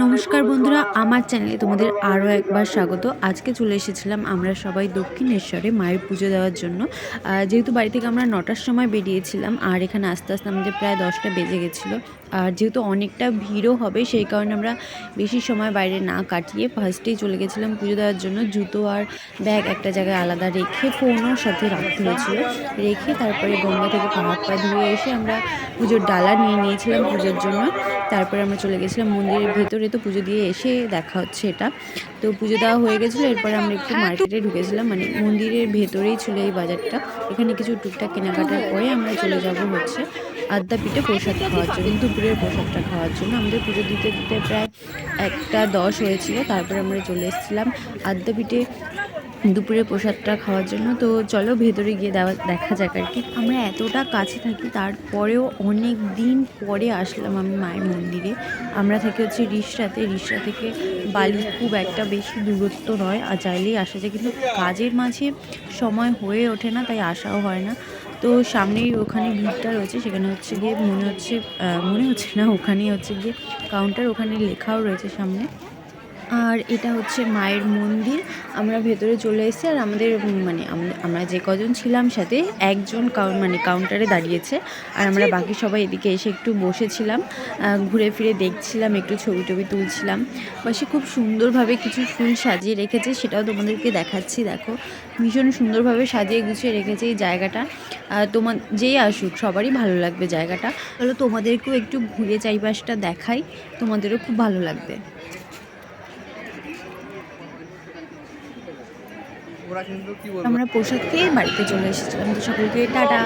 নমস্কার বন্ধুরা, আমার চ্যানেলে তোমাদের আরও একবার স্বাগত। আজকে চলে এসেছিলাম আমরা সবাই দক্ষিণেশ্বরে মায়ের পুজো দেওয়ার জন্য। যেহেতু বাড়ি থেকে আমরা 9টার সময় বেরিয়েছিলাম, আর এখানে আস্তে আস্তে আমাদের প্রায় 10টা বেজে গেছিলো। আর যেহেতু অনেকটা ভিড়ও হবে, সেই কারণে আমরা বেশি সময় বাইরে না কাটিয়ে ফার্স্টেই চলে গেছিলাম পুজো দেওয়ার জন্য। জুতো আর ব্যাগ একটা জায়গায় আলাদা রেখে, ফোনও সাথে রাখতে হয়েছিল। রেখে তারপরে গঙ্গা থেকে পা হাত পা ধুয়ে এসে আমরা পুজোর ডালা নিয়ে নিয়েছিলাম পুজোর জন্য। তারপরে আমরা চলে গেছিলাম মন্দিরের ভেতরে। তো পুজো দিয়ে এসে দেখা হচ্ছে এটা। তো পুজো দেওয়া হয়ে গেছিলো, এরপরে আমরা একটু মার্কেটে ঢুকেছিলাম, মানে মন্দিরের ভেতরেই ছিল এই বাজারটা। এখানে কিছু টুকটাক কেনাকাটার পরে আমরা চলে যাব হচ্ছে আদ্যাপীঠে প্রসাদ খাওয়ার জন্য, দুপুরের প্রসাদটা খাওয়ার জন্য। আমাদের পুজো দিতে দিতে প্রায় 1টা 10 হয়েছিল। তারপরে আমরা চলে এসেছিলাম আদ্যাপীঠে দুপুরে প্রসাদটা খাওয়ার জন্য। তো চলো ভেতরে গিয়ে দেখা যাক আর কি। আমরা এতটা কাছে থাকি, তারপরেও অনেক দিন পরে আসলাম আমি মায়ের মন্দিরে। আমরা থাকি হচ্ছে রিষড়াতে। রিষড়া থেকে বালি খুব একটা বেশি দূরত্ব নয়, আর চাইলেই আসা যায়, কিন্তু কাজের মাঝে সময় হয়ে ওঠে না, তাই আসাও হয় না। তো সামনেই ওখানে ভিড়টা রয়েছে, সেখানে হচ্ছে গিয়ে মনে হচ্ছে না, ওখানেই হচ্ছে গিয়ে কাউন্টার, ওখানে লেখাও রয়েছে সামনে। আর এটা হচ্ছে মায়ের মন্দির। আমরা ভেতরে চলে এসেছি, আর আমাদের আমরা যে কজন ছিলাম সাথে একজন কাউন্টারে দাঁড়িয়েছে, আর আমরা বাকি সবাই এদিকে এসে একটু বসেছিলাম, ঘুরে ফিরে দেখছিলাম, একটু ছবি টবি তুলছিলাম। পাশে খুব সুন্দরভাবে কিছু ফুল সাজিয়ে রেখেছে, সেটাও তোমাদেরকে দেখাচ্ছি। দেখো, ভীষণ সুন্দরভাবে সাজিয়ে গুছিয়ে রেখেছে এই জায়গাটা। যেই আসুক সবারই ভালো লাগবে জায়গাটা। তাহলে তোমাদেরকেও একটু ঘুরে চারিপাশটা দেখাই, তোমাদেরও খুব ভালো লাগবে। আমরা প্রসাদ খেয়ে বাড়িতে চলে এসেছিলাম। তো সকলকে টাটা।